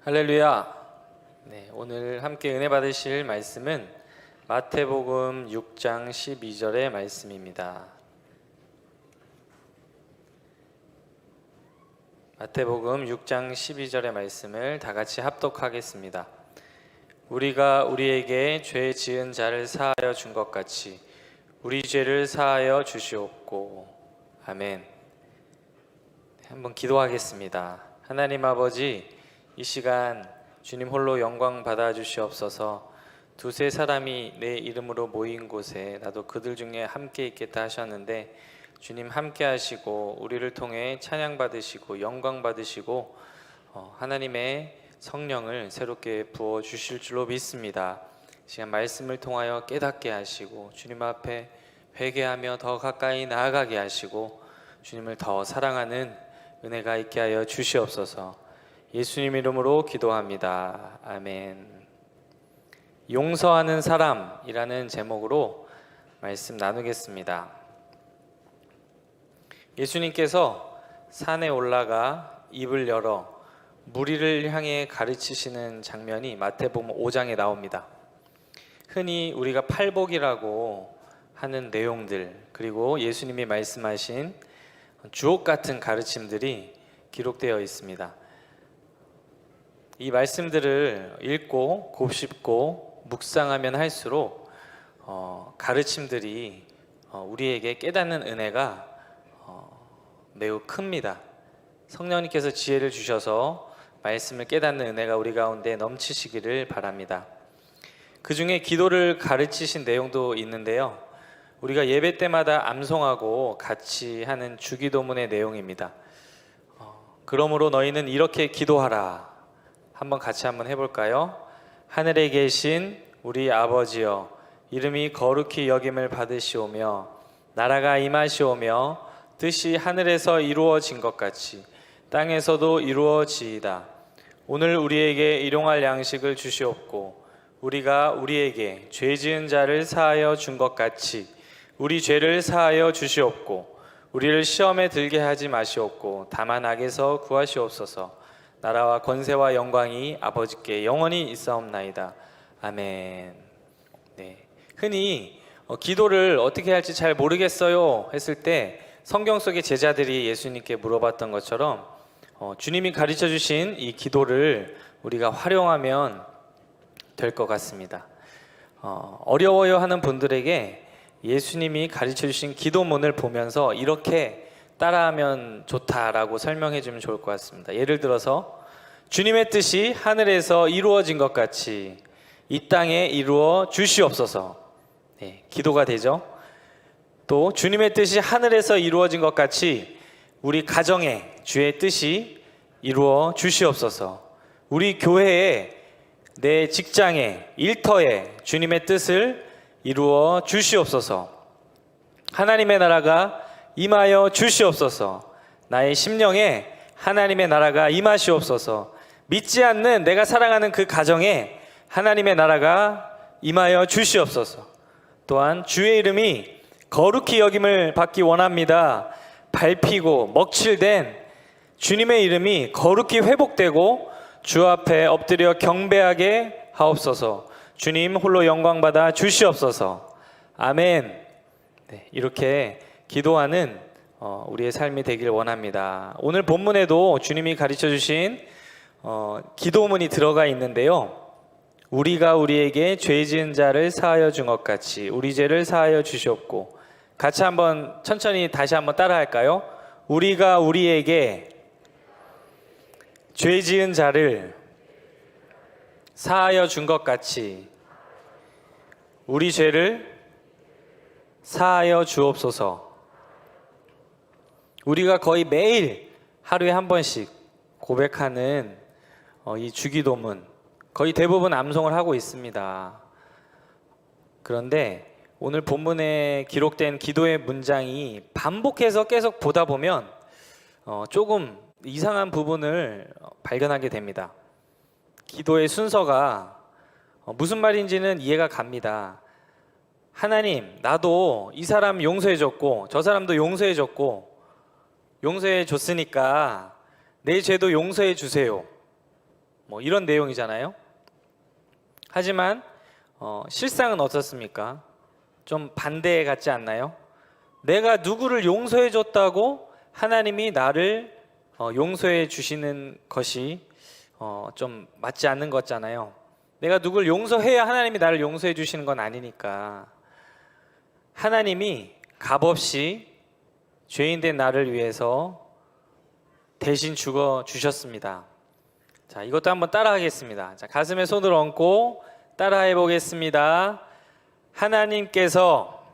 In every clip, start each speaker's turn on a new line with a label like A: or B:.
A: 할렐루야. 오늘 함께 은혜 받으실 말씀은 마태복음 6장 12절의 말씀입니다. 마태복음 6장 12절의 말씀을 다 같이 합독하겠습니다. 우리가 우리에게 죄 지은 자를 사하여 준 것 같이 우리 죄를 사하여 주시옵고. 아멘. 한번 기도하겠습니다. 하나님 아버지, 이 시간 주님 홀로 영광 받아 주시옵소서. 두세 사람이 내 이름으로 모인 곳에 나도 그들 중에 함께 있겠다 하셨는데, 주님 함께 하시고 우리를 통해 찬양 받으시고 영광 받으시고 하나님의 성령을 새롭게 부어 주실 줄로 믿습니다. 시간 말씀을 통하여 깨닫게 하시고 주님 앞에 회개하며 더 가까이 나아가게 하시고 주님을 더 사랑하는 은혜가 있게 하여 주시옵소서. 예수님 이름으로 기도합니다. 아멘. 용서하는 사람이라는 제목으로 말씀 나누겠습니다. 예수님께서 산에 올라가 입을 열어 무리를 향해 가르치시는 장면이 마태복음 5장에 나옵니다. 흔히 우리가 팔복이라고 하는 내용들, 그리고 예수님이 말씀하신 주옥 같은 가르침들이 기록되어 있습니다. 이 말씀들을 읽고 곱씹고 묵상하면 할수록 가르침들이 우리에게 깨닫는 은혜가 매우 큽니다. 성령님께서 지혜를 주셔서 말씀을 깨닫는 은혜가 우리 가운데 넘치시기를 바랍니다. 그 중에 기도를 가르치신 내용도 있는데요, 우리가 예배 때마다 암송하고 같이 하는 주기도문의 내용입니다. 그러므로 너희는 이렇게 기도하라. 한번 같이 한번 해볼까요? 하늘에 계신 우리 아버지여, 이름이 거룩히 여김을 받으시오며 나라가 임하시오며 뜻이 하늘에서 이루어진 것 같이 땅에서도 이루어지이다. 오늘 우리에게 일용할 양식을 주시옵고 우리가 우리에게 죄 지은 자를 사하여 준 것 같이 우리 죄를 사하여 주시옵고 우리를 시험에 들게 하지 마시옵고 다만 악에서 구하시옵소서. 나라와 권세와 영광이 아버지께 영원히 있사옵나이다. 아멘. 흔히 기도를 어떻게 할지 잘 모르겠어요 했을 때 성경 속의 제자들이 예수님께 물어봤던 것처럼 주님이 가르쳐 주신 이 기도를 우리가 활용하면 될 것 같습니다. 어려워요 하는 분들에게 예수님이 가르쳐 주신 기도문을 보면서 이렇게 따라하면 좋다라고 설명해 주면 좋을 것 같습니다. 예를 들어서 주님의 뜻이 하늘에서 이루어진 것 같이 이 땅에 이루어 주시옵소서. 기도가 되죠. 또 주님의 뜻이 하늘에서 이루어진 것 같이 우리 가정에 주의 뜻이 이루어 주시옵소서. 우리 교회에, 내 직장에, 일터에 주님의 뜻을 이루어 주시옵소서. 하나님의 나라가 임하여 주시옵소서. 나의 심령에 하나님의 나라가 임하시옵소서. 믿지 않는 내가 사랑하는 그 가정에 하나님의 나라가 임하여 주시옵소서. 또한 주의 이름이 거룩히 여김을 받기 원합니다. 밟히고 먹칠된 주님의 이름이 거룩히 회복되고 주 앞에 엎드려 경배하게 하옵소서. 주님 홀로 영광받아 주시옵소서. 아멘. 이렇게 기도하는 우리의 삶이 되길 원합니다. 오늘 본문에도 주님이 가르쳐 주신 기도문이 들어가 있는데요, 우리가 우리에게 죄 지은 자를 사하여 준 것 같이 우리 죄를 사하여 주시옵고. 같이 한번 천천히 다시 한번 따라 할까요? 우리가 우리에게 죄 지은 자를 사하여 준 것 같이 우리 죄를 사하여 주옵소서. 우리가 거의 매일 하루에 한 번씩 고백하는 이 주기도문, 거의 대부분 암송을 하고 있습니다. 그런데 오늘 본문에 기록된 기도의 문장이 반복해서 계속 보다 보면 조금 이상한 부분을 발견하게 됩니다. 기도의 순서가 무슨 말인지는 이해가 갑니다. 하나님, 나도 이 사람 용서해줬고 저 사람도 용서해줬고 용서해줬으니까 내 죄도 용서해 주세요. 뭐 이런 내용이잖아요. 하지만 실상은 어떻습니까? 좀 반대 같지 않나요? 내가 누구를 용서해 줬다고 하나님이 나를 용서해 주시는 것이 좀 맞지 않는 것 같잖아요. 내가 누굴 용서해야 하나님이 나를 용서해 주시는 건 아니니까 하나님이 값없이 죄인된 나를 위해서 대신 죽어 주셨습니다. 자, 이것도 한번 따라하겠습니다. 자, 가슴에 손을 얹고 따라해 보겠습니다. 하나님께서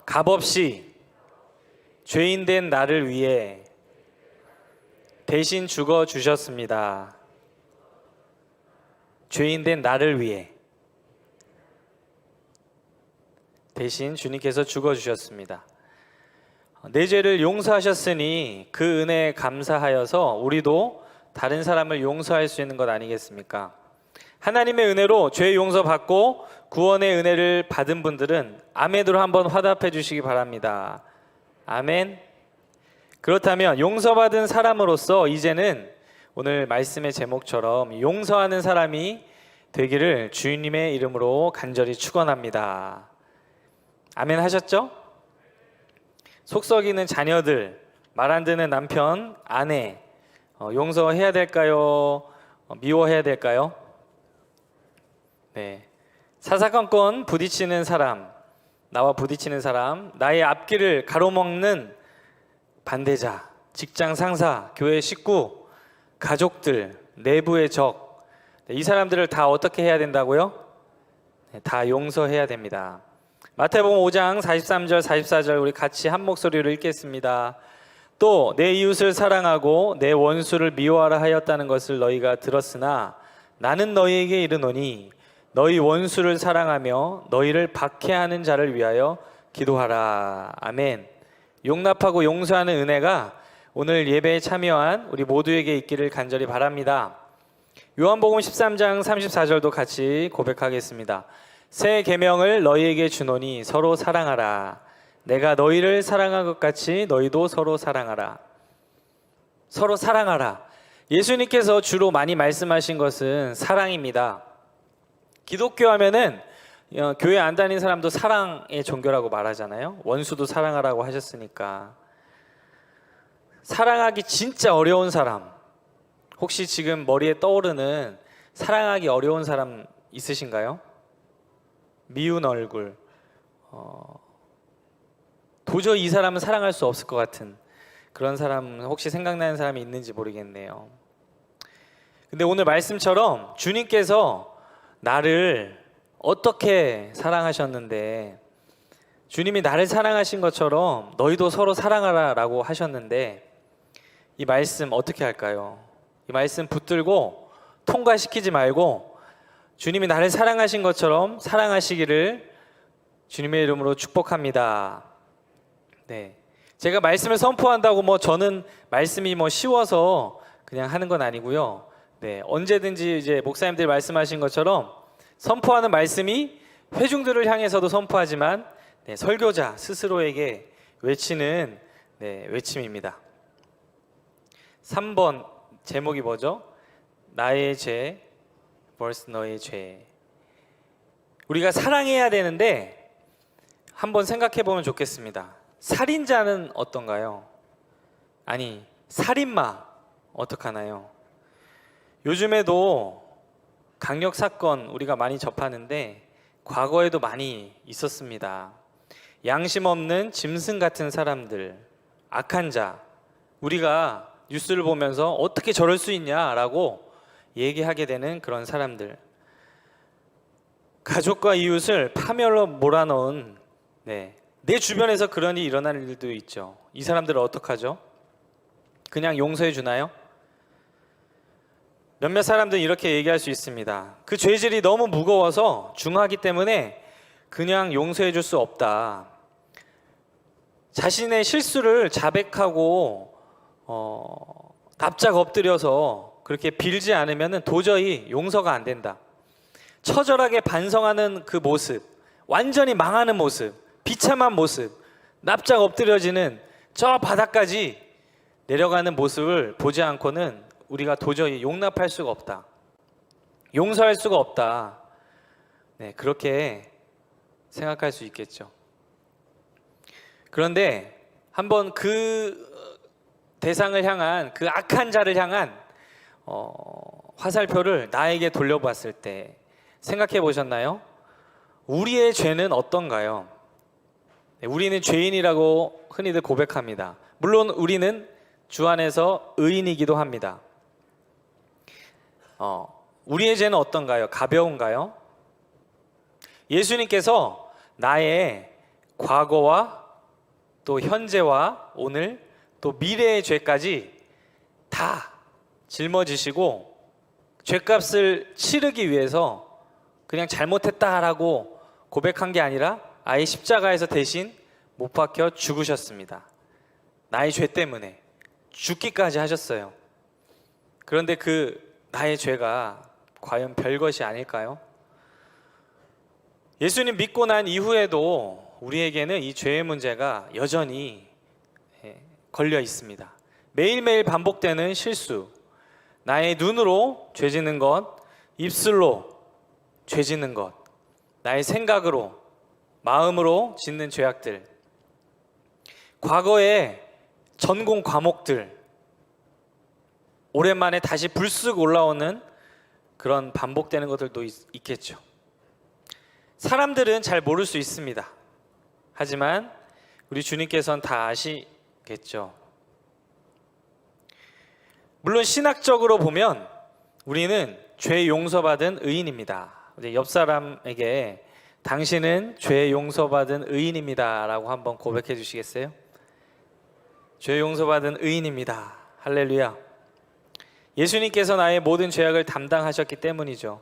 A: 값없이 죄인된 나를 위해 대신 죽어 주셨습니다. 죄인된 나를 위해 대신 주님께서 죽어 주셨습니다. 내 죄를 용서하셨으니 그 은혜에 감사하여서 우리도 다른 사람을 용서할 수 있는 것 아니겠습니까? 하나님의 은혜로 죄 용서받고 구원의 은혜를 받은 분들은 아멘으로 한번 화답해 주시기 바랍니다. 아멘. 그렇다면 용서받은 사람으로서 이제는 오늘 말씀의 제목처럼 용서하는 사람이 되기를 주님의 이름으로 간절히 축원합니다. 아멘 하셨죠? 속 썩이는 자녀들, 말 안 듣는 남편, 아내 용서해야 될까요? 미워해야 될까요? 네. 사사건건 부딪히는 사람, 나와 부딪히는 사람, 나의 앞길을 가로막는 반대자, 직장 상사, 교회 식구, 가족들, 내부의 적, 이 사람들을 다 어떻게 해야 된다고요? 다 용서해야 됩니다. 마태복음 5장 43절 44절 우리 같이 한 목소리로 읽겠습니다. 또 내 이웃을 사랑하고 내 원수를 미워하라 하였다는 것을 너희가 들었으나 나는 너희에게 이르노니 너희 원수를 사랑하며 너희를 박해하는 자를 위하여 기도하라. 아멘. 용납하고 용서하는 은혜가 오늘 예배에 참여한 우리 모두에게 있기를 간절히 바랍니다. 요한복음 13장 34절도 같이 고백하겠습니다. 새 계명을 너희에게 주노니 서로 사랑하라. 내가 너희를 사랑한 것 같이 너희도 서로 사랑하라. 서로 사랑하라. 예수님께서 주로 많이 말씀하신 것은 사랑입니다. 기독교 하면은 교회 안 다니는 사람도 사랑의 종교라고 말하잖아요. 원수도 사랑하라고 하셨으니까. 사랑하기 진짜 어려운 사람, 혹시 지금 머리에 떠오르는 사랑하기 어려운 사람 있으신가요? 미운 얼굴, 도저히 이 사람은 사랑할 수 없을 것 같은 그런 사람 혹시 생각나는 사람이 있는지 모르겠네요. 근데 오늘 말씀처럼 주님께서 나를 어떻게 사랑하셨는데, 주님이 나를 사랑하신 것처럼 너희도 서로 사랑하라 라고 하셨는데, 이 말씀 어떻게 할까요? 이 말씀 붙들고 통과시키지 말고 주님이 나를 사랑하신 것처럼 사랑하시기를 주님의 이름으로 축복합니다. 네, 제가 말씀을 선포한다고 저는 말씀이 쉬워서 그냥 하는 건 아니고요. 네, 언제든지 이제 목사님들이 말씀하신 것처럼 선포하는 말씀이 회중들을 향해서도 선포하지만 설교자 스스로에게 외치는 외침입니다. 3번 제목이 뭐죠? 나의 죄 vs 너의 죄. 우리가 사랑해야 되는데 한번 생각해 보면 좋겠습니다. 살인자는 어떤가요? 아니, 살인마 어떡하나요? 요즘에도 강력 사건 우리가 많이 접하는데 과거에도 많이 있었습니다. 양심 없는 짐승 같은 사람들, 악한 자, 우리가 뉴스를 보면서 어떻게 저럴 수 있냐라고 얘기하게 되는 그런 사람들, 가족과 이웃을 파멸로 몰아넣은 내 주변에서 그런 일이 일어날 일도 있죠. 이 사람들은 어떡하죠? 그냥 용서해 주나요? 몇몇 사람들은 이렇게 얘기할 수 있습니다. 그 죄질이 너무 무거워서 중하기 때문에 그냥 용서해 줄 수 없다. 자신의 실수를 자백하고 납작 엎드려서 그렇게 빌지 않으면 도저히 용서가 안 된다. 처절하게 반성하는 그 모습, 완전히 망하는 모습, 비참한 모습, 납작 엎드려지는 저 바닥까지 내려가는 모습을 보지 않고는 우리가 도저히 용납할 수가 없다. 용서할 수가 없다. 네, 그렇게 생각할 수 있겠죠. 그런데 한번 그 대상을 향한, 그 악한 자를 향한 화살표를 나에게 돌려봤을 때 생각해 보셨나요? 우리의 죄는 어떤가요? 네, 우리는 죄인이라고 흔히들 고백합니다. 물론 우리는 주 안에서 의인이기도 합니다. 우리의 죄는 어떤가요? 가벼운가요? 예수님께서 나의 과거와 또 현재와 오늘 또 미래의 죄까지 다 짊어지시고 죄값을 치르기 위해서 그냥 잘못했다라고 고백한 게 아니라 아예 십자가에서 대신 못 박혀 죽으셨습니다. 나의 죄 때문에 죽기까지 하셨어요. 그런데 그 나의 죄가 과연 별것이 아닐까요? 예수님 믿고 난 이후에도 우리에게는 이 죄의 문제가 여전히 걸려 있습니다. 매일매일 반복되는 실수, 나의 눈으로 죄 짓는 것, 입술로 죄 짓는 것, 나의 생각으로, 마음으로 짓는 죄악들, 과거의 전공 과목들, 오랜만에 다시 불쑥 올라오는 그런 반복되는 것들도 있겠죠. 사람들은 잘 모를 수 있습니다. 하지만 우리 주님께서는 다 아시겠죠. 물론 신학적으로 보면 우리는 죄 용서받은 의인입니다. 옆 사람에게 당신은 죄 용서받은 의인입니다 라고 한번 고백해 주시겠어요? 죄 용서받은 의인입니다. 할렐루야. 예수님께서 나의 모든 죄악을 담당하셨기 때문이죠.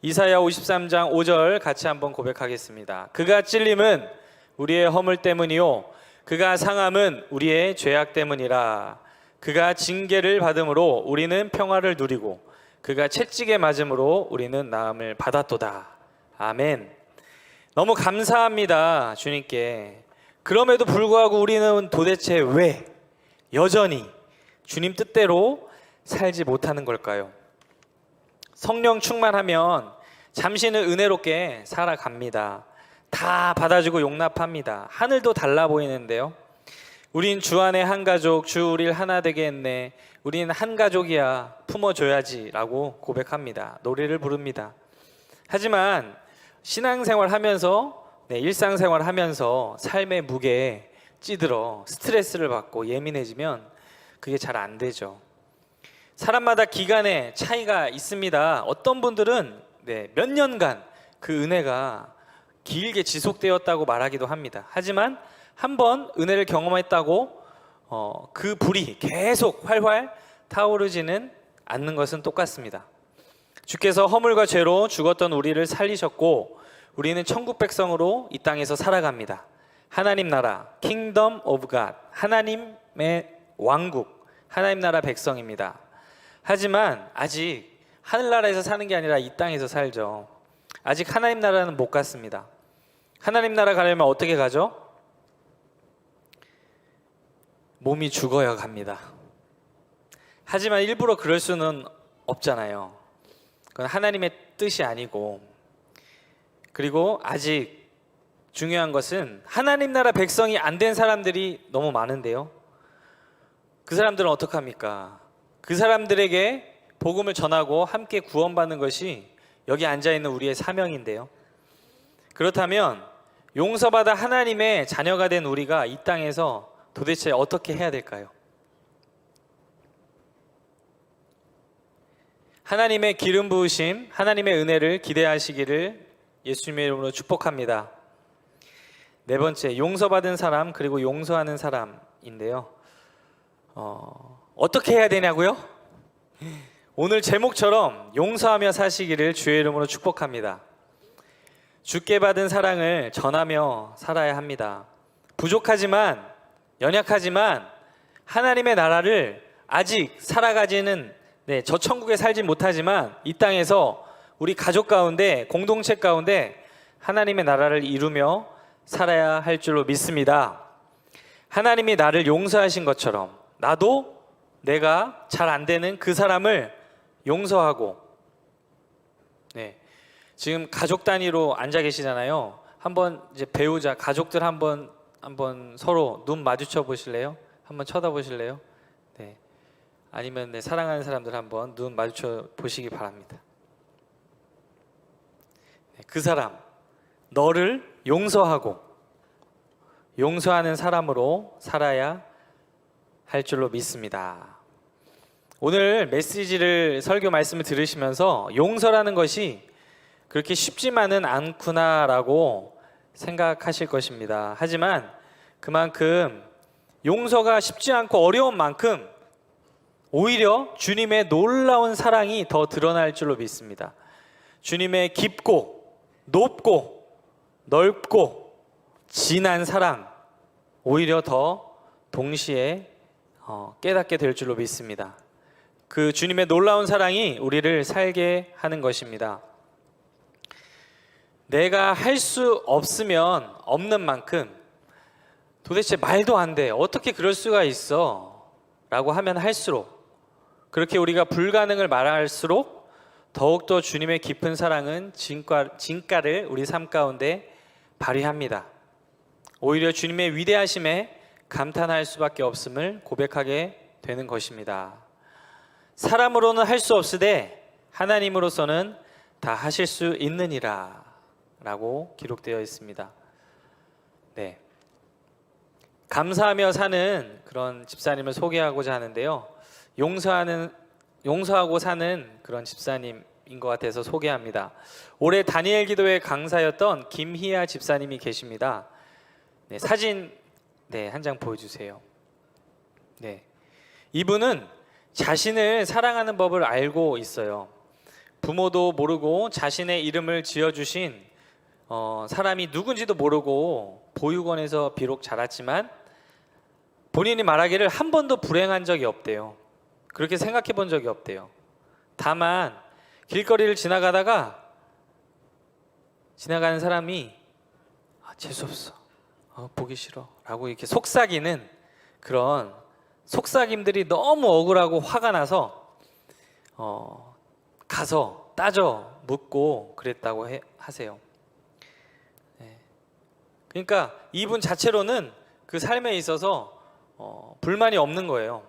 A: 이사야 53장 5절 같이 한번 고백하겠습니다. 그가 찔림은 우리의 허물 때문이요 그가 상함은 우리의 죄악 때문이라. 그가 징계를 받음으로 우리는 평화를 누리고 그가 채찍에 맞음으로 우리는 나음을 받았도다. 아멘. 너무 감사합니다, 주님께. 그럼에도 불구하고 우리는 도대체 왜 여전히 주님 뜻대로 살지 못하는 걸까요? 성령 충만하면 잠시는 은혜롭게 살아갑니다. 다 받아주고 용납합니다. 하늘도 달라 보이는데요. 우린 주 안에 한 가족, 주 우릴 하나 되게 했네. 우린 한 가족이야, 품어줘야지 라고 고백합니다. 노래를 부릅니다. 하지만 신앙생활 하면서, 일상생활 하면서 삶의 무게에 찌들어 스트레스를 받고 예민해지면 그게 잘 안 되죠. 사람마다 기간의 차이가 있습니다. 어떤 분들은 몇 년간 그 은혜가 길게 지속되었다고 말하기도 합니다. 하지만 한번 은혜를 경험했다고 그 불이 계속 활활 타오르지는 않는 것은 똑같습니다. 주께서 허물과 죄로 죽었던 우리를 살리셨고 우리는 천국 백성으로 이 땅에서 살아갑니다. 하나님 나라, 킹덤 오브 갓, 하나님의 왕국, 하나님 나라 백성입니다. 하지만 아직 하늘나라에서 사는 게 아니라 이 땅에서 살죠. 아직 하나님 나라는 못 갔습니다. 하나님 나라 가려면 어떻게 가죠? 몸이 죽어야 갑니다. 하지만 일부러 그럴 수는 없잖아요. 그건 하나님의 뜻이 아니고, 그리고 아직 중요한 것은 하나님 나라 백성이 안 된 사람들이 너무 많은데요. 그 사람들은 어떡합니까? 그 사람들에게 복음을 전하고 함께 구원받는 것이 여기 앉아있는 우리의 사명인데요. 그렇다면 용서받아 하나님의 자녀가 된 우리가 이 땅에서 도대체 어떻게 해야 될까요? 하나님의 기름 부으심, 하나님의 은혜를 기대하시기를 예수님의 이름으로 축복합니다. 네 번째, 용서받은 사람 그리고 용서하는 사람인데요. 어떻게 해야 되냐고요? 오늘 제목처럼 용서하며 사시기를 주의 이름으로 축복합니다. 주께 받은 사랑을 전하며 살아야 합니다. 부족하지만, 연약하지만 하나님의 나라를 아직 살아가지는, 저 천국에 살진 못하지만 이 땅에서 우리 가족 가운데, 공동체 가운데 하나님의 나라를 이루며 살아야 할 줄로 믿습니다. 하나님이 나를 용서하신 것처럼 나도 내가 잘 안 되는 그 사람을 용서하고, 네, 지금 가족 단위로 앉아 계시잖아요. 한번 이제 배우자, 가족들 한번 서로 눈 마주쳐 보실래요? 한번 쳐다보실래요? 네. 아니면 네, 사랑하는 사람들 한번 눈 마주쳐 보시기 바랍니다. 네, 그 사람, 너를 용서하고 용서하는 사람으로 살아야 할 줄로 믿습니다. 오늘 메시지를, 설교 말씀을 들으시면서 용서라는 것이 그렇게 쉽지만은 않구나라고 생각하실 것입니다. 하지만 그만큼 용서가 쉽지 않고 어려운 만큼 오히려 주님의 놀라운 사랑이 더 드러날 줄로 믿습니다. 주님의 깊고 높고 넓고 진한 사랑, 오히려 더 동시에 깨닫게 될 줄로 믿습니다. 그 주님의 놀라운 사랑이 우리를 살게 하는 것입니다. 내가 할 수 없으면 없는 만큼 도대체 말도 안 돼, 어떻게 그럴 수가 있어 라고 하면 할수록, 그렇게 우리가 불가능을 말할수록 더욱더 주님의 깊은 사랑은 진가를 우리 삶 가운데 발휘합니다. 오히려 주님의 위대하심에 감탄할 수밖에 없음을 고백하게 되는 것입니다. 사람으로는 할 수 없으되 하나님으로서는 다 하실 수 있느니라 라고 기록되어 있습니다. 네, 감사하며 사는 그런 집사님을 소개하고자 하는데요, 용서하고 사는 그런 집사님인 것 같아서 소개합니다. 올해 다니엘 기도회 강사였던 김희아 집사님이 계십니다. 네, 사진 한 장 보여주세요. 네, 이분은 자신을 사랑하는 법을 알고 있어요. 부모도 모르고 자신의 이름을 지어주신 사람이 누군지도 모르고 보육원에서 비록 자랐지만 본인이 말하기를 한 번도 불행한 적이 없대요. 그렇게 생각해 본 적이 없대요. 다만 길거리를 지나가다가 지나가는 사람이 재수없어, 보기 싫어 라고 이렇게 속삭이는 그런 속삭임들이 너무 억울하고 화가 나서 가서 따져 묻고 그랬다고 하세요. 네. 그러니까 이분 자체로는 그 삶에 있어서 불만이 없는 거예요.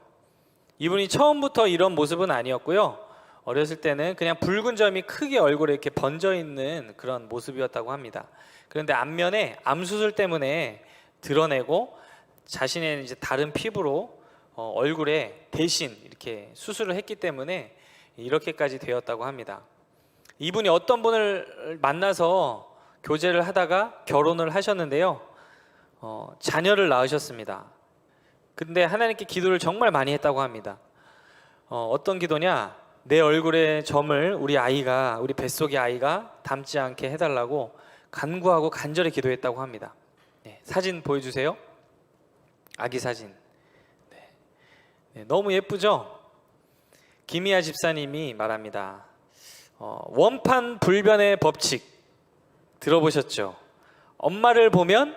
A: 이분이 처음부터 이런 모습은 아니었고요, 어렸을 때는 그냥 붉은 점이 크게 얼굴에 이렇게 번져 있는 그런 모습이었다고 합니다. 그런데 안면에 암 수술 때문에 드러내고 자신의 이제 다른 피부로 얼굴에 대신 이렇게 수술을 했기 때문에 이렇게까지 되었다고 합니다. 이분이 어떤 분을 만나서 교제를 하다가 결혼을 하셨는데요, 자녀를 낳으셨습니다. 근데 하나님께 기도를 정말 많이 했다고 합니다. 어떤 기도냐, 내 얼굴에 점을 우리 뱃속의 아이가 닮지 않게 해달라고 간구하고 간절히 기도했다고 합니다. 네, 사진 보여주세요. 아기 사진. 네, 너무 예쁘죠? 김희아 집사님이 말합니다. 원판 불변의 법칙 들어보셨죠? 엄마를 보면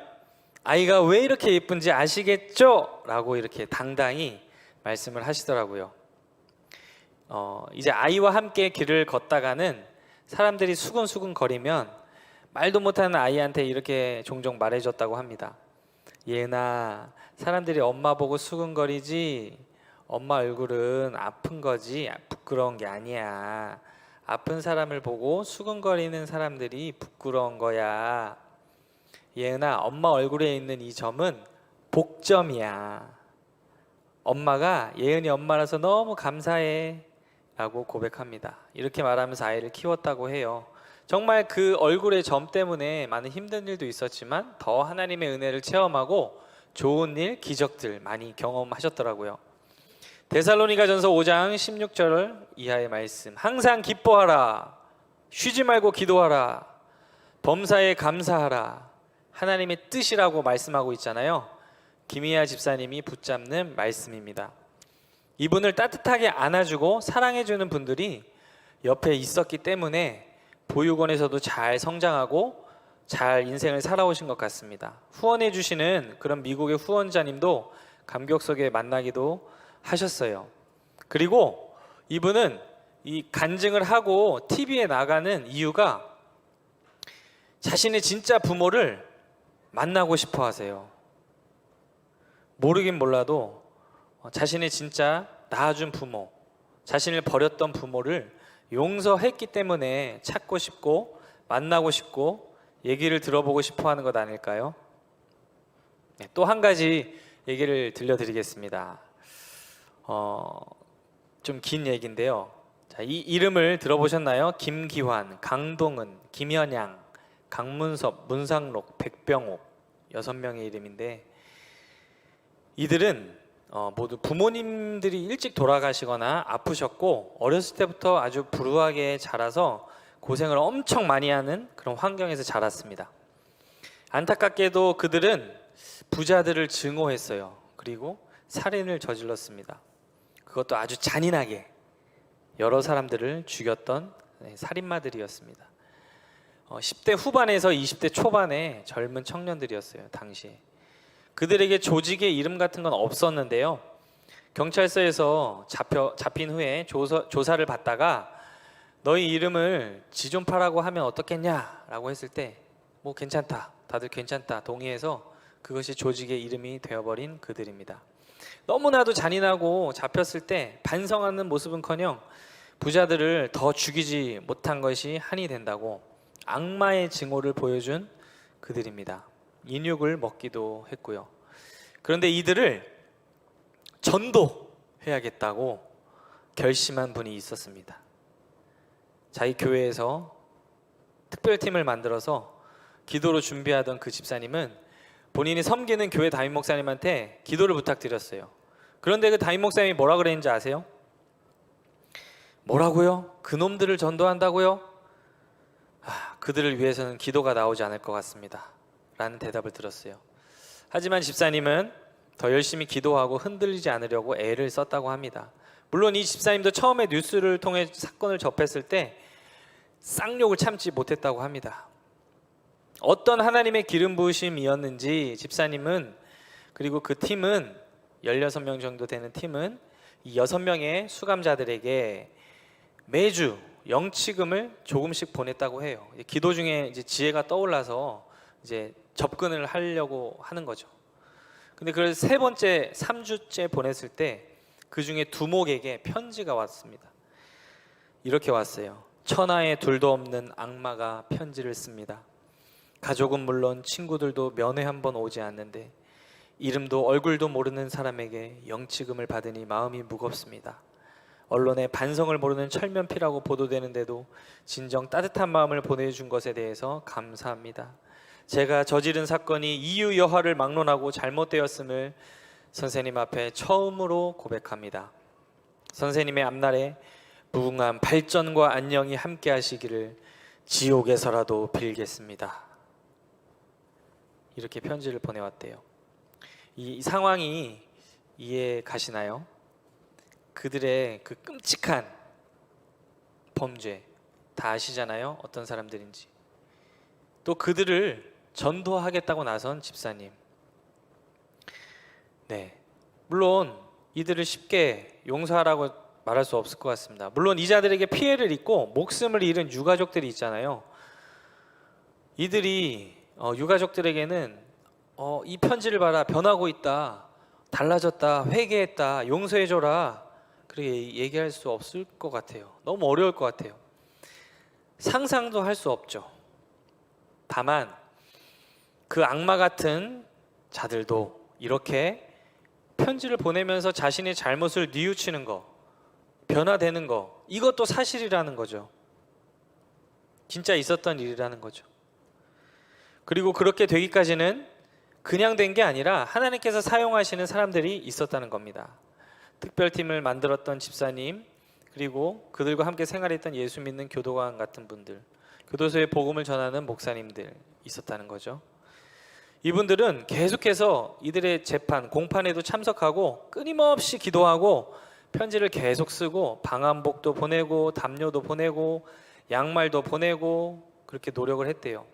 A: 아이가 왜 이렇게 예쁜지 아시겠죠? 라고 이렇게 당당히 말씀을 하시더라고요. 이제 아이와 함께 길을 걷다가는 사람들이 수근수근 거리면 말도 못하는 아이한테 이렇게 종종 말해줬다고 합니다. 얘나, 사람들이 엄마 보고 수근거리지 엄마 얼굴은 아픈 거지 부끄러운 게 아니야. 아픈 사람을 보고 수근거리는 사람들이 부끄러운 거야. 예은아, 엄마 얼굴에 있는 이 점은 복점이야. 엄마가 예은이 엄마라서 너무 감사해 라고 고백합니다. 이렇게 말하면서 아이를 키웠다고 해요. 정말 그 얼굴의 점 때문에 많은 힘든 일도 있었지만 더 하나님의 은혜를 체험하고 좋은 일, 기적들 많이 경험하셨더라고요. 데살로니가전서 5장 16절 이하의 말씀, 항상 기뻐하라, 쉬지 말고 기도하라, 범사에 감사하라, 하나님의 뜻이라고 말씀하고 있잖아요. 김희아 집사님이 붙잡는 말씀입니다. 이분을 따뜻하게 안아주고 사랑해주는 분들이 옆에 있었기 때문에 보육원에서도 잘 성장하고 잘 인생을 살아오신 것 같습니다. 후원해주시는 그런 미국의 후원자님도 감격 속에 만나기도 하셨어요. 그리고 이분은 이 간증을 하고 TV에 나가는 이유가 자신의 진짜 부모를 만나고 싶어 하세요. 모르긴 몰라도 자신의 진짜 낳아준 부모, 자신을 버렸던 부모를 용서했기 때문에 찾고 싶고 만나고 싶고 얘기를 들어보고 싶어 하는 것 아닐까요? 네, 또 한 가지 얘기를 들려드리겠습니다. 좀 긴 얘기인데요. 자, 이 이름을 들어보셨나요? 김기환, 강동은, 김현양, 강문섭, 문상록, 백병옥 6명의 이름인데 이들은 모두 부모님들이 일찍 돌아가시거나 아프셨고 어렸을 때부터 아주 불우하게 자라서 고생을 엄청 많이 하는 그런 환경에서 자랐습니다. 안타깝게도 그들은 부자들을 증오했어요. 그리고 살인을 저질렀습니다. 그것도 아주 잔인하게 여러 사람들을 죽였던 살인마들이었습니다. 10대 후반에서 20대 초반의 젊은 청년들이었어요. 당시에. 그들에게 조직의 이름 같은 건 없었는데요. 경찰서에서 잡힌 후에 조사를 받다가 너희 이름을 지존파라고 하면 어떻겠냐라고 했을 때 뭐 괜찮다, 다들 괜찮다 동의해서 그것이 조직의 이름이 되어버린 그들입니다. 너무나도 잔인하고 잡혔을 때 반성하는 모습은커녕 부자들을 더 죽이지 못한 것이 한이 된다고 악마의 증오를 보여준 그들입니다. 인육을 먹기도 했고요. 그런데 이들을 전도해야겠다고 결심한 분이 있었습니다. 자기 교회에서 특별팀을 만들어서 기도로 준비하던 그 집사님은 본인이 섬기는 교회 담임 목사님한테 기도를 부탁드렸어요. 그런데 그 담임 목사님이 뭐라 그랬는지 아세요? 뭐라고요? 그놈들을 전도한다고요? 그들을 위해서는 기도가 나오지 않을 것 같습니다 라는 대답을 들었어요. 하지만 집사님은 더 열심히 기도하고 흔들리지 않으려고 애를 썼다고 합니다. 물론 이 집사님도 처음에 뉴스를 통해 사건을 접했을 때 쌍욕을 참지 못했다고 합니다. 어떤 하나님의 기름 부으심이었는지 집사님은 그리고 그 팀은 16명 정도 되는 팀은 이 6명의 수감자들에게 매주 영치금을 조금씩 보냈다고 해요. 기도 중에 이제 지혜가 떠올라서 이제 접근을 하려고 하는 거죠. 근데 그걸 3주째 보냈을 때 그 중에 두목에게 편지가 왔습니다. 이렇게 왔어요. 천하에 둘도 없는 악마가 편지를 씁니다. 가족은 물론 친구들도 면회 한번 오지 않는데 이름도 얼굴도 모르는 사람에게 영치금을 받으니 마음이 무겁습니다. 언론에 반성을 모르는 철면피라고 보도되는데도 진정 따뜻한 마음을 보내준 것에 대해서 감사합니다. 제가 저지른 사건이 이유 여하를 막론하고 잘못되었음을 선생님 앞에 처음으로 고백합니다. 선생님의 앞날에 무궁한 발전과 안녕이 함께 하시기를 지옥에서라도 빌겠습니다. 이렇게 편지를 보내왔대요. 이 상황이 이해 가시나요? 그들의 그 끔찍한 범죄 다 아시잖아요. 어떤 사람들인지. 또 그들을 전도하겠다고 나선 집사님. 네, 물론 이들을 쉽게 용서하라고 말할 수 없을 것 같습니다. 물론 이 자들에게 피해를 입고 목숨을 잃은 유가족들이 있잖아요. 이들이 유가족들에게는 이 편지를 봐라, 변하고 있다, 달라졌다, 회개했다, 용서해줘라 그렇게 얘기할 수 없을 것 같아요. 너무 어려울 것 같아요. 상상도 할 수 없죠. 다만 그 악마 같은 자들도 이렇게 편지를 보내면서 자신의 잘못을 뉘우치는 거, 변화되는 거, 이것도 사실이라는 거죠. 진짜 있었던 일이라는 거죠. 그리고 그렇게 되기까지는 그냥 된 게 아니라 하나님께서 사용하시는 사람들이 있었다는 겁니다. 특별팀을 만들었던 집사님, 그리고 그들과 함께 생활했던 예수 믿는 교도관 같은 분들, 교도소에 복음을 전하는 목사님들 있었다는 거죠. 이분들은 계속해서 이들의 재판, 공판에도 참석하고 끊임없이 기도하고 편지를 계속 쓰고 방한복도 보내고 담요도 보내고 양말도 보내고 그렇게 노력을 했대요.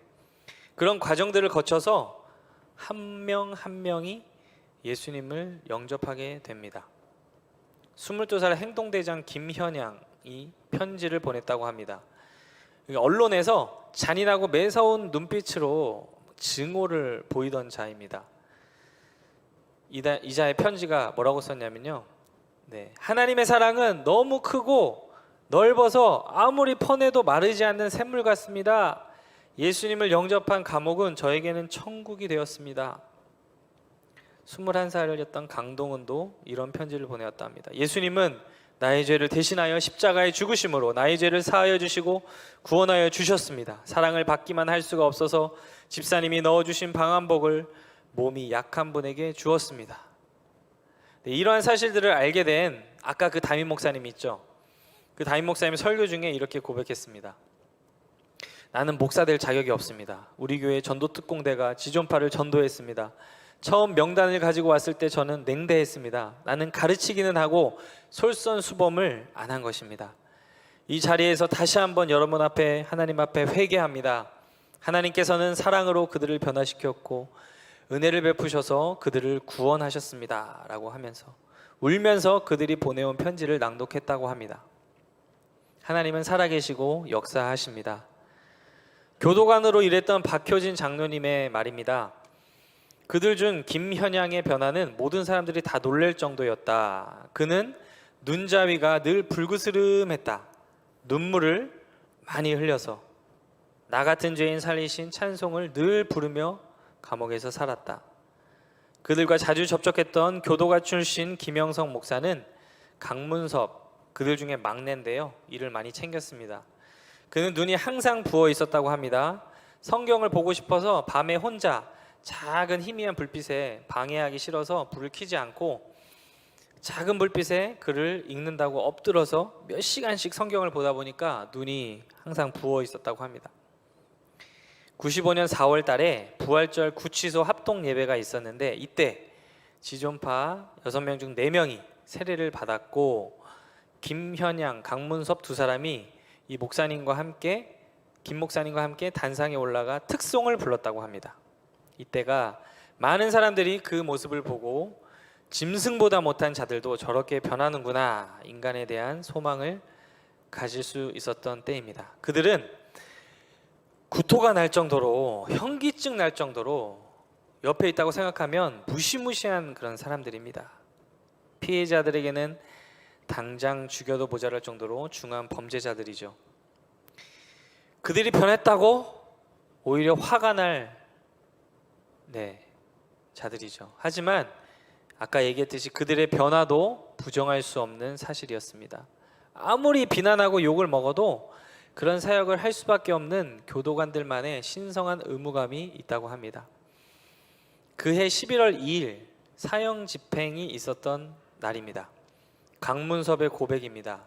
A: 그런 과정들을 거쳐서 한 명 한 명이 예수님을 영접하게 됩니다. 22살 행동대장 김현양이 편지를 보냈다고 합니다. 언론에서 잔인하고 매서운 눈빛으로 증오를 보이던 자입니다. 이자의 편지가 뭐라고 썼냐면요, 하나님의 사랑은 너무 크고 넓어서 아무리 퍼내도 마르지 않는 샘물 같습니다. 예수님을 영접한 감옥은 저에게는 천국이 되었습니다. 21살이었던 강동은도 이런 편지를 보내었다 합니다. 예수님은 나의 죄를 대신하여 십자가에 죽으심으로 나의 죄를 사하여 주시고 구원하여 주셨습니다. 사랑을 받기만 할 수가 없어서 집사님이 넣어주신 방한복을 몸이 약한 분에게 주었습니다. 이러한 사실들을 알게 된 아까 그 담임 목사님 있죠. 그 담임 목사님 설교 중에 이렇게 고백했습니다. 나는 목사 될 자격이 없습니다. 우리 교회 전도특공대가 지존파를 전도했습니다. 처음 명단을 가지고 왔을 때 저는 냉대했습니다. 나는 가르치기는 하고 솔선수범을 안 한 것입니다. 이 자리에서 다시 한번 여러분 앞에, 하나님 앞에 회개합니다. 하나님께서는 사랑으로 그들을 변화시켰고 은혜를 베푸셔서 그들을 구원하셨습니다 라고 하면서 울면서 그들이 보내온 편지를 낭독했다고 합니다. 하나님은 살아계시고 역사하십니다. 교도관으로 일했던 박효진 장로님의 말입니다. 그들 중 김현양의 변화는 모든 사람들이 다 놀랄 정도였다. 그는 눈자위가 늘 불그스름했다. 눈물을 많이 흘려서 나 같은 죄인 살리신 찬송을 늘 부르며 감옥에서 살았다. 그들과 자주 접촉했던 교도관 출신 김영성 목사는 강문섭, 그들 중에 막내인데요, 이를 많이 챙겼습니다. 그는 눈이 항상 부어 있었다고 합니다. 성경을 보고 싶어서 밤에 혼자 작은 희미한 불빛에 방해하기 싫어서 불을 켜지 않고 작은 불빛에 글을 읽는다고 엎드려서 몇 시간씩 성경을 보다 보니까 눈이 항상 부어 있었다고 합니다. 95년 4월 달에 부활절 구치소 합동 예배가 있었는데 이때 지존파 6명 중 4명이 세례를 받았고 김현양, 강문섭 두 사람이 이 목사님과 함께, 김 목사님과 함께 단상에 올라가 특송을 불렀다고 합니다. 이때가 많은 사람들이 그 모습을 보고 짐승보다 못한 자들도 저렇게 변하는구나, 인간에 대한 소망을 가질 수 있었던 때입니다. 그들은 구토가 날 정도로, 현기증 날 정도로 옆에 있다고 생각하면 무시무시한 그런 사람들입니다. 피해자들에게는 당장 죽여도 모자랄 정도로 중한 범죄자들이죠. 그들이 변했다고 오히려 화가 날 자들이죠. 하지만 아까 얘기했듯이 그들의 변화도 부정할 수 없는 사실이었습니다. 아무리 비난하고 욕을 먹어도 그런 사역을 할 수밖에 없는 교도관들만의 신성한 의무감이 있다고 합니다. 그해 11월 2일 사형 집행이 있었던 날입니다. 강문섭의 고백입니다.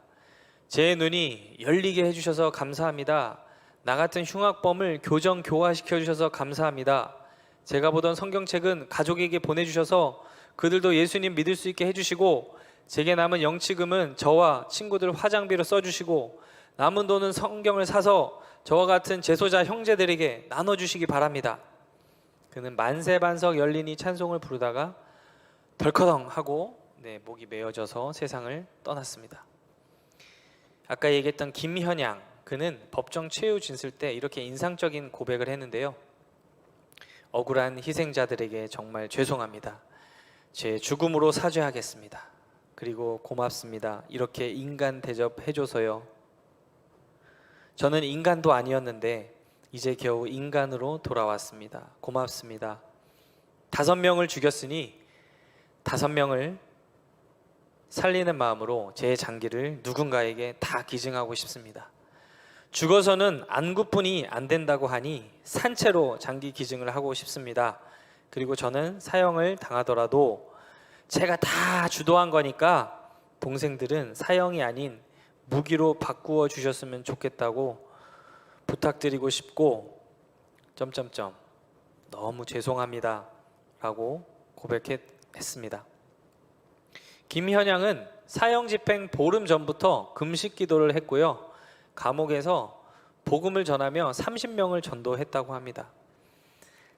A: 제 눈이 열리게 해주셔서 감사합니다. 나 같은 흉악범을 교정 교화시켜 주셔서 감사합니다. 제가 보던 성경책은 가족에게 보내주셔서 그들도 예수님 믿을 수 있게 해주시고 제게 남은 영치금은 저와 친구들 화장비로 써주시고 남은 돈은 성경을 사서 저와 같은 재소자 형제들에게 나눠주시기 바랍니다. 그는 만세반석 열리니 찬송을 부르다가 덜커덩 하고 목이 메어져서 세상을 떠났습니다. 아까 얘기했던 김현양, 그는 법정 최후 진술 때 이렇게 인상적인 고백을 했는데요. 억울한 희생자들에게 정말 죄송합니다. 제 죽음으로 사죄하겠습니다. 그리고 고맙습니다. 이렇게 인간 대접해줘서요. 저는 인간도 아니었는데 이제 겨우 인간으로 돌아왔습니다. 고맙습니다. 5명을 죽였으니 5명을 살리는 마음으로 제 장기를 누군가에게 다 기증하고 싶습니다. 죽어서는 안구뿐이 안 된다고 하니 산채로 장기 기증을 하고 싶습니다. 그리고 저는 사형을 당하더라도 제가 다 주도한 거니까 동생들은 사형이 아닌 무기로 바꾸어 주셨으면 좋겠다고 부탁드리고 싶고 너무 죄송합니다 라고 고백했습니다. 김현양은 사형 집행 보름 전부터 금식 기도를 했고요. 감옥에서 복음을 전하며 30명을 전도했다고 합니다.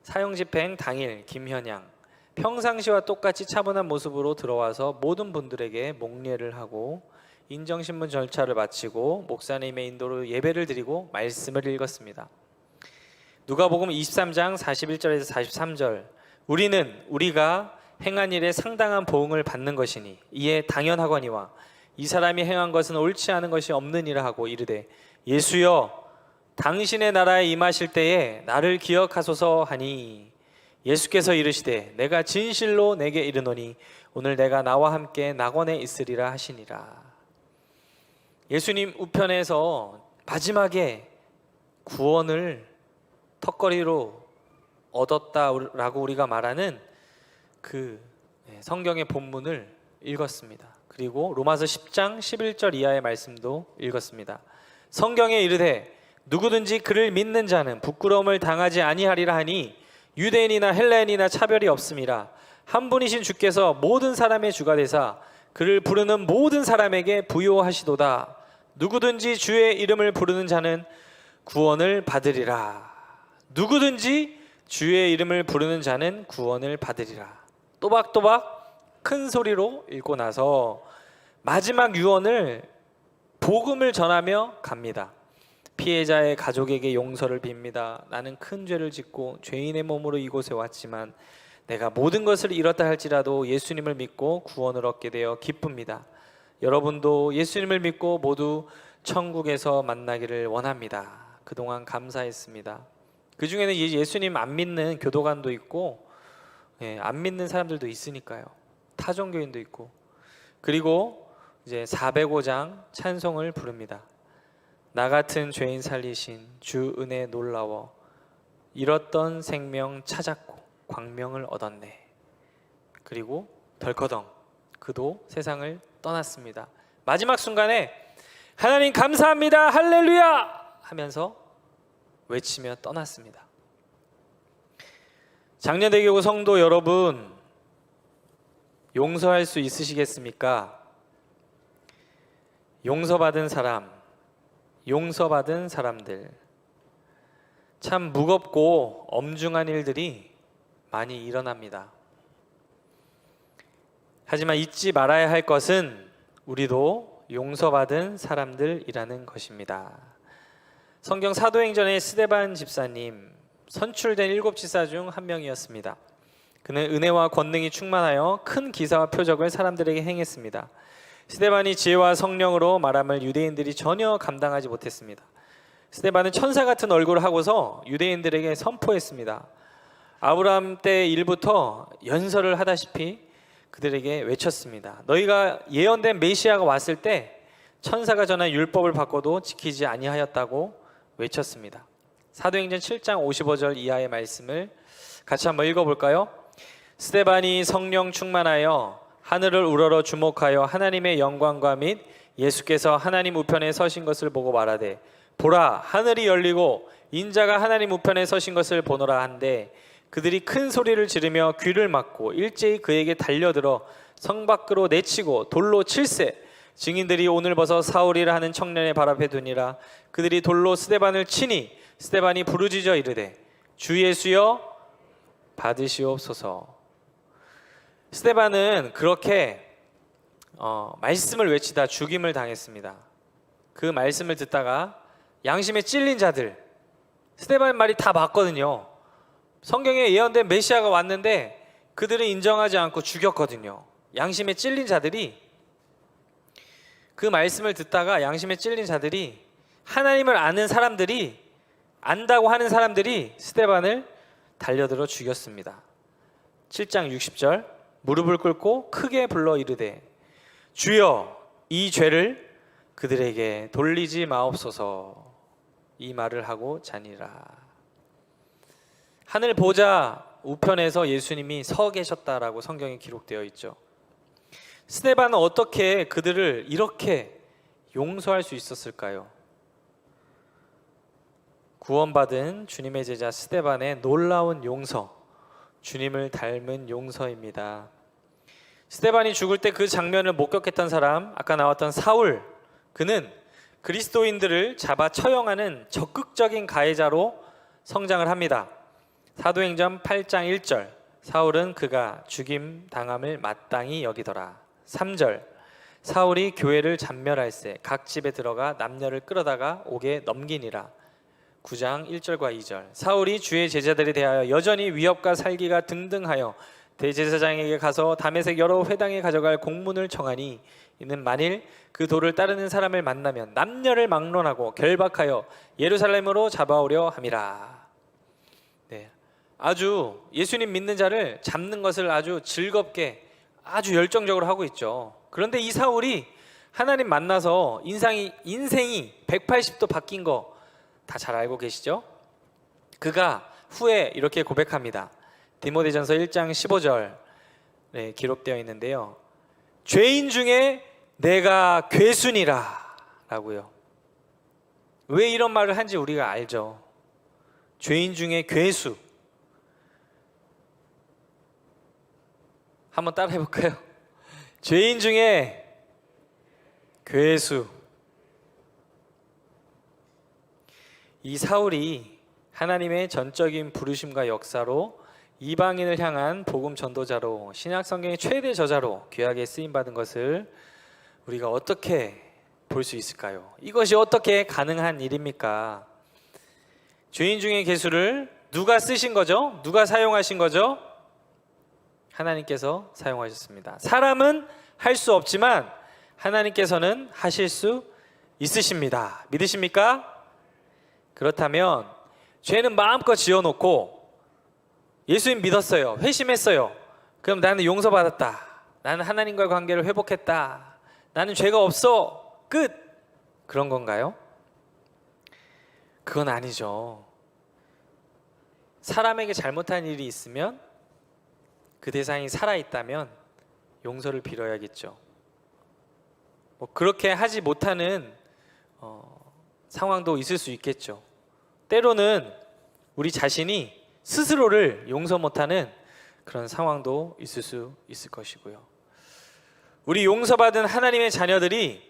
A: 사형 집행 당일 김현양, 평상시와 똑같이 차분한 모습으로 들어와서 모든 분들에게 목례를 하고 인정신문 절차를 마치고 목사님의 인도로 예배를 드리고 말씀을 읽었습니다. 누가복음 23장 41절에서 43절, 우리가 행한 일에 상당한 보응을 받는 것이니 이에 당연하거니와 이 사람이 행한 것은 옳지 않은 것이 없느니라 하고 이르되 예수여 당신의 나라에 임하실 때에 나를 기억하소서 하니 예수께서 이르시되 내가 진실로 내게 이르노니 오늘 내가 나와 함께 낙원에 있으리라 하시니라. 예수님 우편에서 마지막에 구원을 턱걸이로 얻었다라고 우리가 말하는 그 성경의 본문을 읽었습니다. 그리고 로마서 10장 11절 이하의 말씀도 읽었습니다. 성경에 이르되 누구든지 그를 믿는 자는 부끄러움을 당하지 아니하리라 하니 유대인이나 헬라인이나 차별이 없음이라. 한 분이신 주께서 모든 사람의 주가 되사 그를 부르는 모든 사람에게 부요하시도다. 누구든지 주의 이름을 부르는 자는 구원을 받으리라. 누구든지 주의 이름을 부르는 자는 구원을 받으리라. 또박또박 큰 소리로 읽고 나서 마지막 유언을 복음을 전하며 갑니다. 피해자의 가족에게 용서를 빕니다. 나는 큰 죄를 짓고 죄인의 몸으로 이곳에 왔지만 내가 모든 것을 잃었다 할지라도 예수님을 믿고 구원을 얻게 되어 기쁩니다. 여러분도 예수님을 믿고 모두 천국에서 만나기를 원합니다. 그동안 감사했습니다. 그 중에는 예수님 안 믿는 교도관도 있고 안 믿는 사람들도 있으니까요. 타종교인도 있고. 그리고 이제 405장 찬송을 부릅니다. 나 같은 죄인 살리신 주 은혜 놀라워 잃었던 생명 찾았고 광명을 얻었네. 그리고 덜커덩 그도 세상을 떠났습니다. 마지막 순간에 하나님 감사합니다 할렐루야 하면서 외치며 떠났습니다. 장려대교구 성도 여러분, 용서할 수 있으시겠습니까? 용서받은 사람, 용서받은 사람들, 참 무겁고 엄중한 일들이 많이 일어납니다. 하지만 잊지 말아야 할 것은 우리도 용서받은 사람들이라는 것입니다. 성경 사도행전의 스데반 집사님, 선출된 7지사 중 한 명이었습니다. 그는 은혜와 권능이 충만하여 큰 기사와 표적을 사람들에게 행했습니다. 스데반이 지혜와 성령으로 말함을 유대인들이 전혀 감당하지 못했습니다. 스데반은 천사 같은 얼굴을 하고서 유대인들에게 선포했습니다. 아브라함 때 일부터 연설을 하다시피 그들에게 외쳤습니다. 너희가 예언된 메시아가 왔을 때 천사가 전한 율법을 바꿔도 지키지 아니하였다고 외쳤습니다. 사도행전 7장 55절 이하의 말씀을 같이 한번 읽어볼까요? 스데반이 성령 충만하여 하늘을 우러러 주목하여 하나님의 영광과 및 예수께서 하나님 우편에 서신 것을 보고 말하되 보라 하늘이 열리고 인자가 하나님 우편에 서신 것을 보노라 한데 그들이 큰 소리를 지르며 귀를 막고 일제히 그에게 달려들어 성 밖으로 내치고 돌로 칠세. 증인들이 오늘 벗어 사울이라 하는 청년의 발 앞에 두니라. 그들이 돌로 스데반을 치니 스데반이 부르짖어 이르되 주 예수여 받으시옵소서. 스데반은 그렇게 말씀을 외치다 죽임을 당했습니다. 그 말씀을 듣다가 양심에 찔린 자들, 스데반 말이 다 맞거든요. 성경에 예언된 메시아가 왔는데 그들은 인정하지 않고 죽였거든요. 양심에 찔린 자들이, 그 말씀을 듣다가 양심에 찔린 자들이, 하나님을 아는 사람들이, 안다고 하는 사람들이 스데반을 달려들어 죽였습니다. 7장 60절 무릎을 꿇고 크게 불러 이르되 주여 이 죄를 그들에게 돌리지 마옵소서. 이 말을 하고 자니라. 하늘 보좌 우편에서 예수님이 서 계셨다라고 성경에 기록되어 있죠. 스데반은 어떻게 그들을 이렇게 용서할 수 있었을까요? 구원받은 주님의 제자 스데반의 놀라운 용서, 주님을 닮은 용서입니다. 스데반이 죽을 때 그 장면을 목격했던 사람, 아까 나왔던 사울, 그는 그리스도인들을 잡아 처형하는 적극적인 가해자로 성장을 합니다. 사도행전 8장 1절 사울은 그가 죽임 당함을 마땅히 여기더라. 3절 사울이 교회를 잔멸할세 각 집에 들어가 남녀를 끌어다가 옥에 넘기니라. 9장 1절과 2절 사울이 주의 제자들에 대하여 여전히 위협과 살기가 등등하여 대제사장에게 가서 다메섹 여러 회당에 가져갈 공문을 청하니 이는 만일 그 도를 따르는 사람을 만나면 남녀를 막론하고 결박하여 예루살렘으로 잡아오려 함이라. 네, 아주 예수님 믿는 자를 잡는 것을 아주 즐겁게 아주 열정적으로 하고 있죠. 그런데 이 사울이 하나님 만나서 인생이 180도 바뀐 거 다 잘 알고 계시죠? 그가 후에 이렇게 고백합니다. 디모데전서 1장 15절 기록되어 있는데요. 죄인 중에 내가 괴순이라 라고요. 왜 이런 말을 한지 우리가 알죠. 죄인 중에 괴수. 한번 따라 해볼까요? 죄인 중에 괴수. 이 사울이 하나님의 전적인 부르심과 역사로 이방인을 향한 복음 전도자로 신약 성경의 최대 저자로 귀하게 쓰임 받은 것을 우리가 어떻게 볼 수 있을까요? 이것이 어떻게 가능한 일입니까? 죄인 중에 괴수를 누가 쓰신 거죠? 누가 사용하신 거죠? 하나님께서 사용하셨습니다. 사람은 할 수 없지만 하나님께서는 하실 수 있으십니다. 믿으십니까? 그렇다면 죄는 마음껏 지어놓고 예수님 믿었어요. 회심했어요. 그럼 나는 용서받았다. 나는 하나님과의 관계를 회복했다. 나는 죄가 없어. 끝. 그런 건가요? 그건 아니죠. 사람에게 잘못한 일이 있으면 그 대상이 살아있다면 용서를 빌어야겠죠. 그렇게 하지 못하는 상황도 있을 수 있겠죠. 때로는 우리 자신이 스스로를 용서 못하는 그런 상황도 있을 수 있을 것이고요. 우리 용서받은 하나님의 자녀들이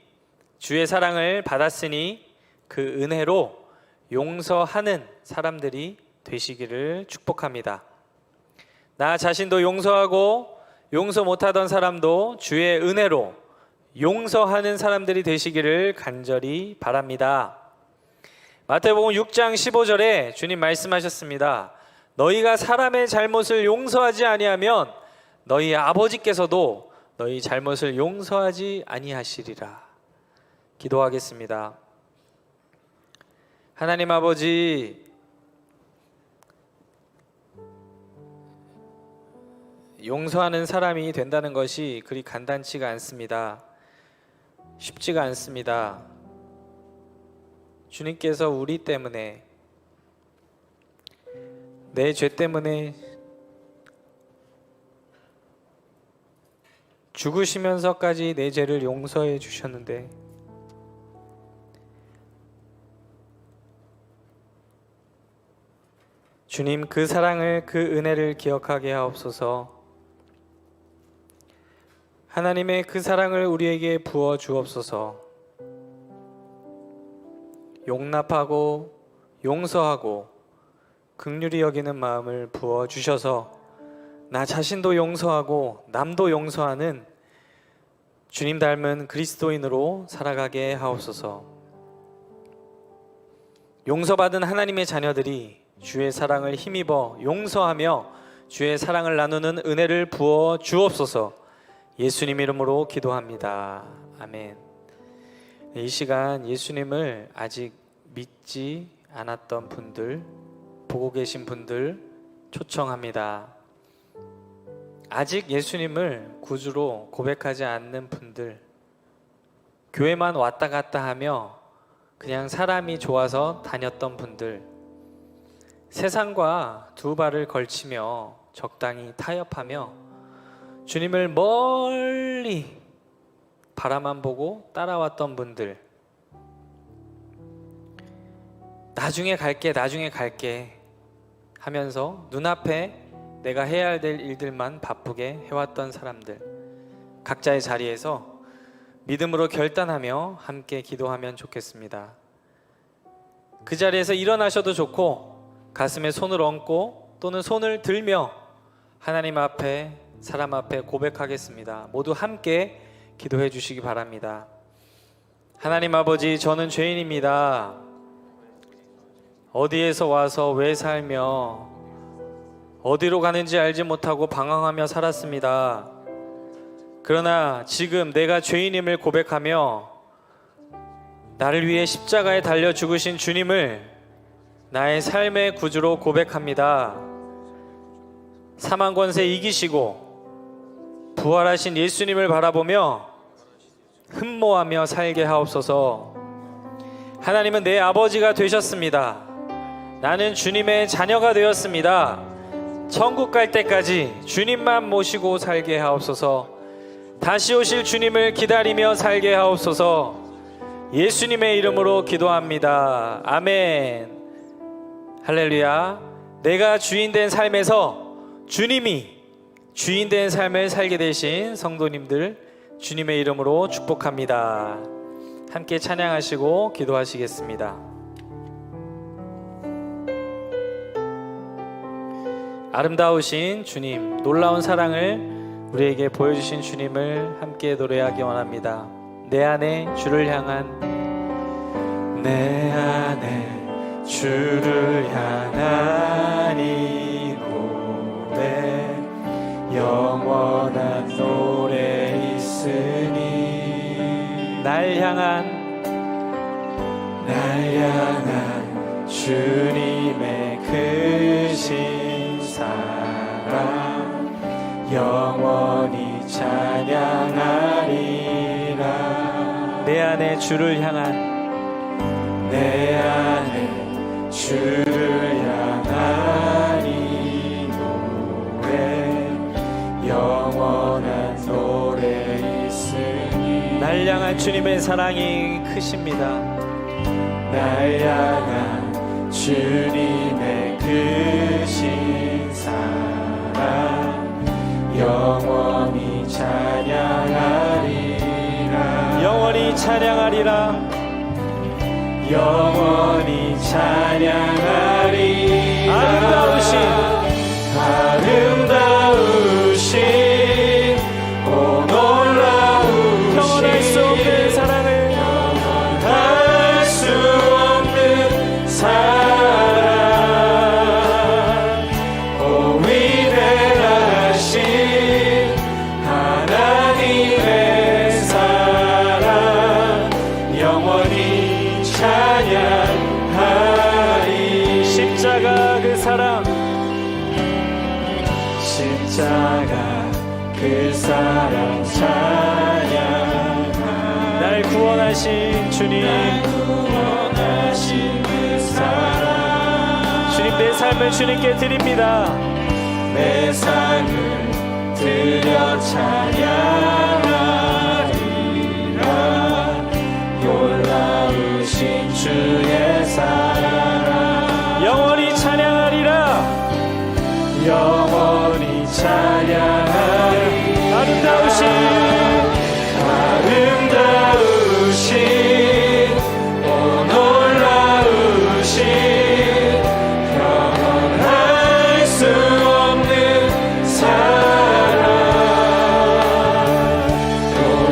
A: 주의 사랑을 받았으니 그 은혜로 용서하는 사람들이 되시기를 축복합니다. 나 자신도 용서하고 용서 못하던 사람도 주의 은혜로 용서하는 사람들이 되시기를 간절히 바랍니다. 마태복음 6장 15절에 주님 말씀하셨습니다. 너희가 사람의 잘못을 용서하지 아니하면 너희 아버지께서도 너희 잘못을 용서하지 아니하시리라. 기도하겠습니다. 하나님 아버지, 용서하는 사람이 된다는 것이 그리 간단치가 않습니다. 쉽지가 않습니다. 주님께서 우리 때문에, 내 죄 때문에 죽으시면서까지 내 죄를 용서해 주셨는데 주님, 그 사랑을, 그 은혜를 기억하게 하옵소서. 하나님의 그 사랑을 우리에게 부어 주옵소서. 용납하고 용서하고 긍휼히 여기는 마음을 부어 주셔서 나 자신도 용서하고 남도 용서하는 주님 닮은 그리스도인으로 살아가게 하옵소서. 용서받은 하나님의 자녀들이 주의 사랑을 힘입어 용서하며 주의 사랑을 나누는 은혜를 부어 주옵소서. 예수님 이름으로 기도합니다. 아멘. 이 시간 예수님을 아직 믿지 않았던 분들, 보고 계신 분들 초청합니다. 아직 예수님을 구주로 고백하지 않는 분들, 교회만 왔다 갔다 하며 그냥 사람이 좋아서 다녔던 분들, 세상과 두 발을 걸치며 적당히 타협하며 주님을 멀리 바라만 보고 따라왔던 분들, 나중에 갈게 하면서 눈앞에 내가 해야 될 일들만 바쁘게 해왔던 사람들, 각자의 자리에서 믿음으로 결단하며 함께 기도하면 좋겠습니다. 그 자리에서 일어나셔도 좋고 가슴에 손을 얹고 또는 손을 들며 하나님 앞에, 사람 앞에 고백하겠습니다. 모두 함께 기도해 주시기 바랍니다. 하나님 아버지, 저는 죄인입니다. 어디에서 와서 왜 살며 어디로 가는지 알지 못하고 방황하며 살았습니다. 그러나 지금 내가 죄인임을 고백하며 나를 위해 십자가에 달려 죽으신 주님을 나의 삶의 구주로 고백합니다. 사망 권세 이기시고 부활하신 예수님을 바라보며 흠모하며 살게 하옵소서. 하나님은 내 아버지가 되셨습니다. 나는 주님의 자녀가 되었습니다. 천국 갈 때까지 주님만 모시고 살게 하옵소서. 다시 오실 주님을 기다리며 살게 하옵소서. 예수님의 이름으로 기도합니다. 아멘. 할렐루야. 내가 주인된 삶에서 주님이 주인된 삶을 살게 되신 성도님들 주님의 이름으로 축복합니다. 함께 찬양하시고 기도하시겠습니다. 아름다우신 주님, 놀라운 사랑을 우리에게 보여주신 주님을 함께 노래하기 원합니다. 내 안에 주를 향한, 내 안에 주를 향한 이 고백, 영원한 노래 있으니. 날 향한 주님의 크신 사랑 영원히 찬양하리라. 내 안에 주를 향한, 내 안에 주를 향한 이 노래, 영원한 노래 있으니. 날 향한 주님의 사랑이 크십니다. 날 향한 주님의 크신 사랑 영원히 찬양하리라. 영원히 찬양하리라. 영원히 찬양하리라. 아름다우신 오 놀라우신 평온할 수 없는 사랑을, 평온할 수 없는 사랑, 오 위대하신 하나님의 사랑 영원히 찬양하리. 십자가 그 사랑, 십자가 그 사랑 찬양하리. 날 구원하신 주님, 날 구원하신 그 사랑. 주님, 내 삶을 주님께 드립니다. 내 삶을 드려 찬양하리라. 놀라우신 주의 사랑 영원히 찬양하리라. 영원히 찬양하리. 아름다우신 오 놀라우신 평온할 수 없는 사랑, 오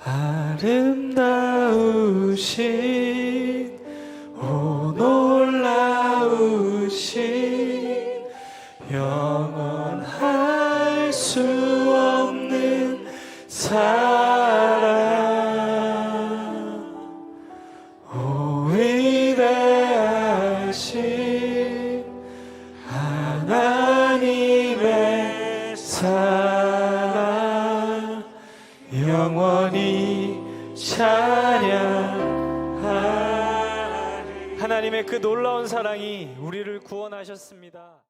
A: 아름다우신 오 놀라우신 영원할 수 없는 사랑 오 위대하신 하나님의 사랑 영원히 찬양하리. 하나님의 그 놀라운 사랑이 우리를 구원하셨습니다.